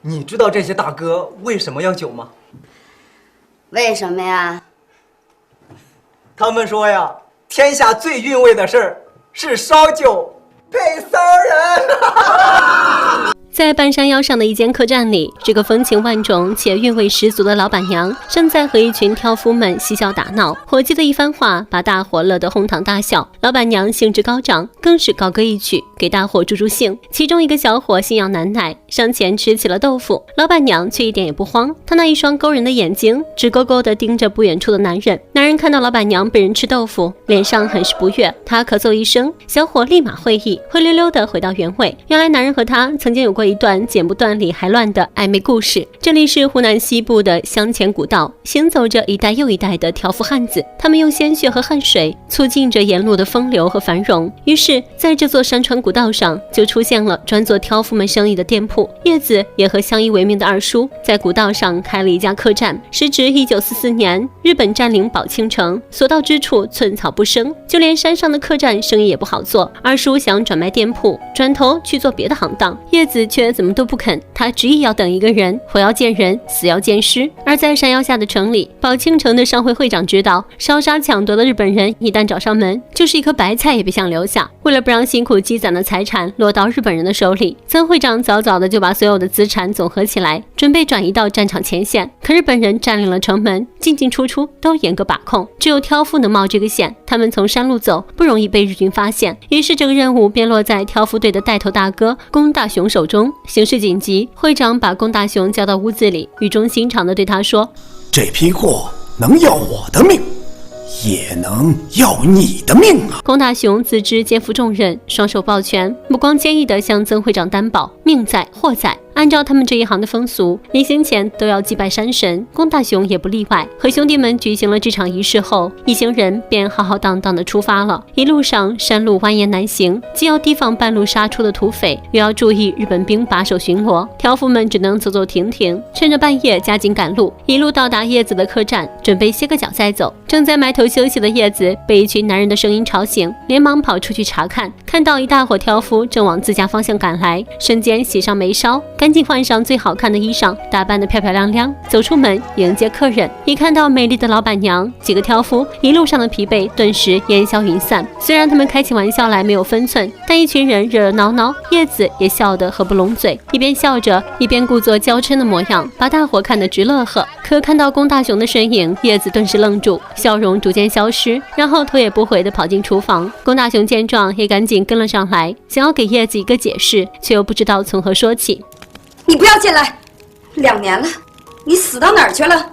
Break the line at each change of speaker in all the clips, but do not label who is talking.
你知道这些大哥为什么要酒吗？
为什么呀？
他们说呀，天下最韵味的事儿是烧酒配骚人。
在半山腰上的一间客栈里，这个风情万种且韵味十足的老板娘正在和一群挑夫们嬉笑打闹。伙计的一番话把大伙乐得哄堂大笑，老板娘兴致高涨，更是高歌一曲，给大伙助助兴。其中一个小伙心痒难耐，上前吃起了豆腐，老板娘却一点也不慌，她那一双勾人的眼睛直勾勾地盯着不远处的男人。男人看到老板娘被人吃豆腐，脸上很是不悦，他咳嗽一声，小伙立马会意，灰溜溜地回到原位。原来男人和他曾经有过一段剪不断理还乱的暧昧故事。这里是湖南西部的湘黔古道，行走着一代又一代的挑夫汉子，他们用鲜血和汗水促进着沿路的风流和繁荣。于是在这座山川古道上就出现了专做挑夫们生意的店铺。叶子也和相依为命的二叔在古道上开了一家客栈。时值1944年，日本占领宝庆城，所到之处寸草不生，就连山上的客栈生意也不好做。二叔想转卖店铺，转头去做别的行当，叶子却怎么都不肯，他执意要等一个人，活要见人，死要见尸。而在山腰下的城里，宝庆城的商会会长知道，烧杀抢夺的日本人一旦找上门，就是一颗白菜也别想留下。为了不让辛苦积攒的财产落到日本人的手里，曾会长早早的就把所有的资产总合起来，准备转移到战场前线。可日本人占领了城门，进进出出都严格把控，只有挑夫能冒这个险。他们从山路走，不容易被日军发现，于是这个任务便落在挑夫队的带头大哥龚大雄手中。形势紧急，会长把龚大雄叫到屋子里，语重心长地对他说：
这批货能要我的命，也能要你的命啊！
龚大雄自知肩负重任，双手抱拳，目光坚毅地向曾会长担保：命在货在。按照他们这一行的风俗，临行前都要祭拜山神，龚大雄也不例外。和兄弟们举行了这场仪式后，一行人便浩浩荡荡地出发了。一路上山路蜿蜒难行，既要提防半路杀出的土匪，又要注意日本兵把守巡逻，挑夫们只能走走停停，趁着半夜加紧赶路，一路到达叶子的客栈，准备歇个脚再走。正在埋头休息的叶子被一群男人的声音吵醒，连忙跑出去查看，看到一大伙挑夫正往自家方向赶来，瞬间喜上眉梢，赶紧换上最好看的衣裳，打扮得漂漂亮亮，走出门迎接客人。一看到美丽的老板娘，几个挑夫一路上的疲惫顿时烟消云散。虽然他们开起玩笑来没有分寸，但一群人热热闹闹，叶子也笑得合不拢嘴，一边笑着一边故作娇嗔的模样，把大伙看得直乐呵。可看到龚大雄的身影，叶子顿时愣住，笑容逐渐消失，然后头也不回地跑进厨房。龚大雄见状也赶紧跟了上来，想要给叶子一个解释，却又不知道从何说起。
你不要进来，2年了，你死到哪儿去了？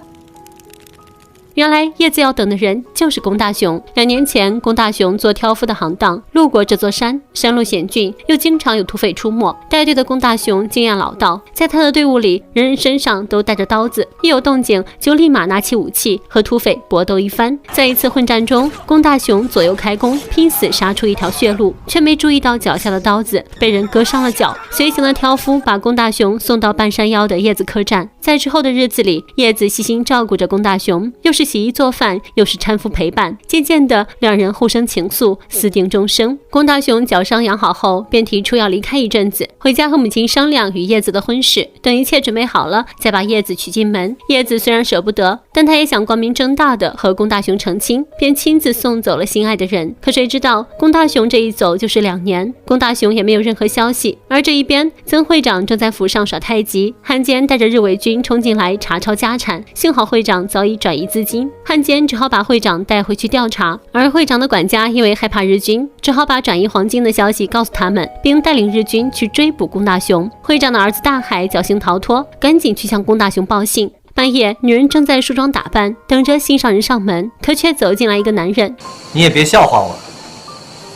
原来叶子要等的人就是龚大雄。2年前，龚大雄做挑夫的行当，路过这座山，山路险峻，又经常有土匪出没。带队的龚大雄经验老道，在他的队伍里，人人身上都带着刀子，一有动静就立马拿起武器和土匪搏斗一番。在一次混战中，龚大雄左右开弓，拼死杀出一条血路，却没注意到脚下的刀子被人割伤了脚。随行的挑夫把龚大雄送到半山腰的叶子客栈。在之后的日子里，叶子细心照顾着龚大雄，又是洗衣做饭，又是搀扶陪伴。渐渐的，两人互生情愫，私定终生。龚大雄脚伤养好后，便提出要离开一阵子，回家和母亲商量与叶子的婚事，等一切准备好了，再把叶子娶进门。叶子虽然舍不得，但他也想光明正大的和龚大雄成亲，便亲自送走了心爱的人。可谁知道，龚大雄这一走就是2年，龚大雄也没有任何消息。而这一边，曾会长正在府上耍太极，汉奸带着日伪军冲进来查抄家产，幸好会长早已转移资金，汉奸只好把会长带回去调查。而会长的管家因为害怕日军，只好把转移黄金的消息告诉他们，并带领日军去追捕龚大雄。会长的儿子大海侥幸逃脱，赶紧去向龚大雄报信。半夜，女人正在梳妆打扮，等着心上人上门，可却走进来一个男人。
你也别笑话我，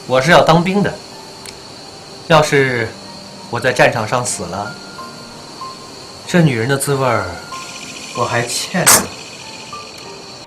我是要当兵的，要是我在战场上死了，这女人的滋味我还欠你。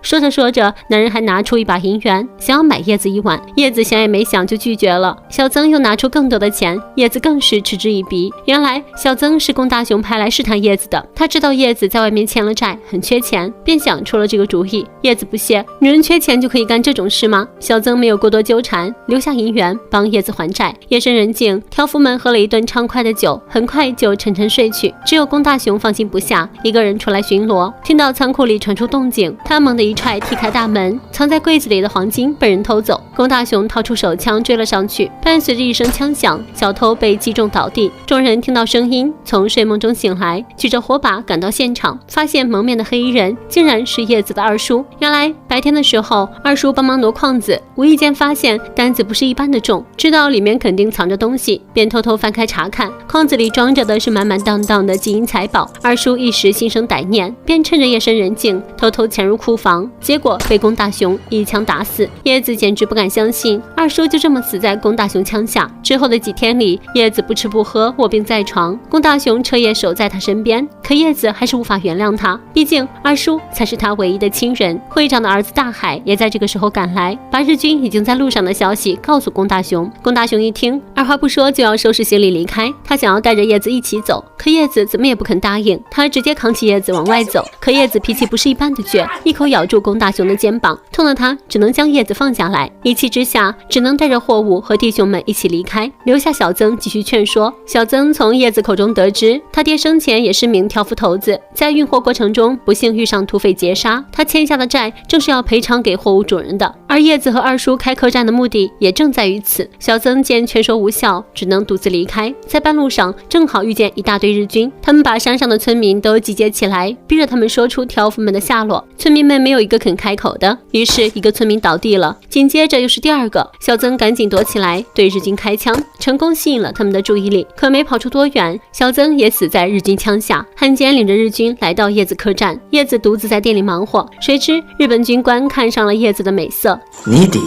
说着说着，男人还拿出一把银元，想要买叶子一碗。叶子想也没想就拒绝了。小曾又拿出更多的钱，叶子更是嗤之以鼻。原来小曾是龚大雄派来试探叶子的，他知道叶子在外面欠了债，很缺钱，便想出了这个主意。叶子不屑，女人缺钱就可以干这种事吗？小曾没有过多纠缠，留下银元帮叶子还债。夜深人静，挑夫们喝了一顿畅快的酒，很快就沉沉睡去。只有龚大雄放心不下，一个人出来巡逻，听到仓库里传出动静，他猛地一踹踢开大门，藏在柜子里的黄金被人偷走。龚大雄掏出手枪追了上去，伴随着一声枪响，小偷被击中倒地。众人听到声音，从睡梦中醒来，举着火把赶到现场，发现蒙面的黑衣人竟然是叶子的二叔。原来白天的时候，二叔帮忙挪矿子，无意间发现担子不是一般的重，知道里面肯定藏着东西，便偷偷翻开查看，筐子里装着的是满满当当的金银财宝。二叔一时心生歹念，便趁着夜深人静偷偷潜入库房，结果被龚大雄一枪打死。叶子简直不敢相信二叔就这么死在龚大雄枪下。之后的几天里，叶子不吃不喝，卧病在床，龚大雄彻夜守在他身边，可叶子还是无法原谅他，毕竟二叔才是他唯一的亲人。会长的儿子大海也在这个时候赶来，把日军已经在路上的消息告诉龚大雄。龚大雄一听，二话不说就要收拾行李离开，他想要带着叶子一起走，可叶子怎么也不肯答应，他直接扛起叶子往外走。可叶子脾气不是一般的倔，一口咬住龚大雄的肩膀，痛得他只能将叶子放下来，一气之下只能带着货物和弟兄们一起离开，留下小曾继续劝说。小曾从叶子口中得知，他爹生前也是名挑夫头子，在运货过程中不幸遇上土匪劫杀，他欠下的债正是要赔偿给货物主人的，而叶子和二叔开客栈的目的也正在于此。小曾见劝说无效，只能独自离开。在半路上正好遇见一大堆日军，他们把山上的村民都集结起来，逼着他们说出挑夫们的下落。村民们没有一个肯开口的，于是一个村民倒地了，紧接着又是第二个。小曾赶紧躲起来对日军开枪，成功吸引了他们的注意力，可没跑出多远，小曾也死在日军枪下。汉奸领着日军来到叶子客栈，叶子独自在店里忙活，谁知日本军官看上了叶子的美色，
你的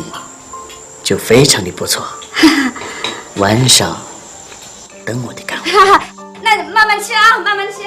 就非常的不错，晚上等我的干活。
那慢慢吃啊，慢慢吃。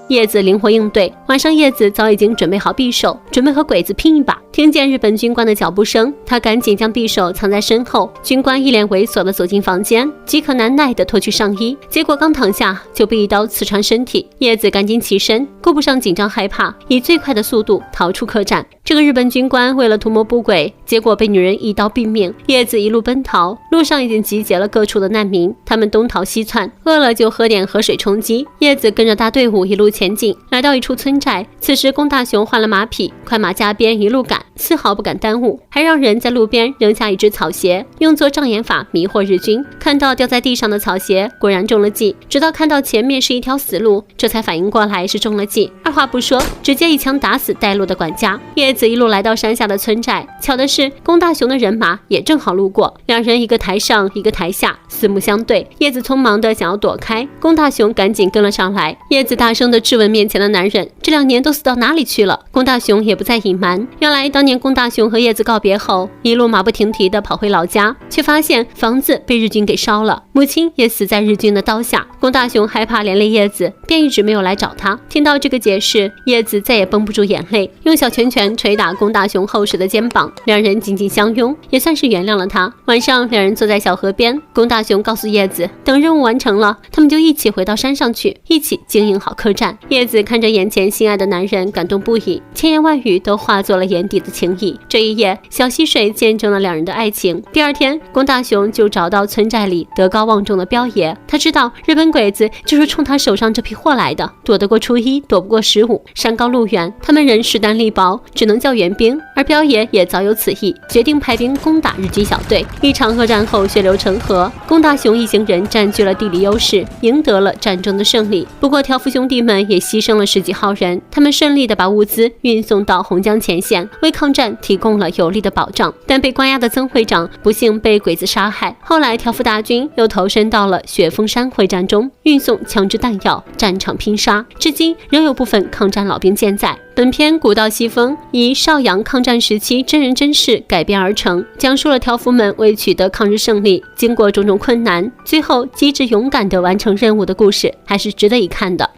叶子灵活应对，晚上叶子早已经准备好匕首，准备和鬼子拼一把。听见日本军官的脚步声，他赶紧将匕首藏在身后。军官一脸猥琐地走进房间，饥渴难耐地脱去上衣，结果刚躺下就被一刀刺穿身体。叶子赶紧起身，顾不上紧张害怕，以最快的速度逃出客栈。这个日本军官为了图谋不轨，结果被女人一刀毙命。叶子一路奔逃，路上已经集结了各处的难民，他们东逃西窜，饿了就喝点河水充饥。叶子跟着大队伍一路前进，来到一处村寨。此时龚大雄换了马匹，快马加鞭一路赶，丝毫不敢耽误，还让人在路边扔下一只草鞋，用作障眼法迷惑日军。看到掉在地上的草鞋，果然中了计，直到看到前面是一条死路，这才反应过来是中了计，二话不说直接一枪打死带路的管家。叶子一路来到山下的村寨，巧的是龚大雄的人马也正好路过，两人一个台上一个台下，四目相对。叶子匆忙的想要躲开，龚大雄赶紧跟了上来。叶子大声的质问面前的男人，这2年都死到哪里去了？龚大雄也不再隐瞒，原来当年龚大雄和叶子告别后，一路马不停蹄的跑回老家，却发现房子被日军给烧了，母亲也死在日军的刀下。龚大雄害怕连累叶子，便一直没有来找他。听到这个解释，叶子再也绷不住眼泪，用小拳拳捶打龚大雄厚实的肩膀，两人紧紧相拥，也算是原谅了他。晚上两人坐在小河边，龚大雄告诉叶子，等任务完成了，他们就一起回到山上去，一起经营好客栈。叶子看着眼前心爱的男人，感动不已，千言万语都化作了眼底的情谊。这一夜，小溪水见证了两人的爱情。第二天，龚大雄就找到村寨里德高望重的彪爷，他知道日本鬼子就是冲他手上这批货来的，躲得过初一，躲不过15，山高路远，他们人势单力薄，只能叫援兵。而彪爷也早有此意，决定派兵攻打日军小队。一场恶战后血流成河，龚大雄一行人占据了地理优势，赢得了战争的胜利。不过挑夫兄弟们也牺牲了10几号人，他们顺利的把物资运送到洪江前线，为抗战提供了有力的保障。但被关押的曾会长不幸被鬼子杀害，后来挑夫大军又投身到了雪峰山会战中，运送枪支弹药，战场拼杀，至今仍有部分抗战老兵健在。本片古道西风以邵阳抗战时期真人真事改编而成，讲述了挑夫们为取得抗日胜利，经过种种困难，最后机智勇敢地完成任务的故事，还是值得一看的。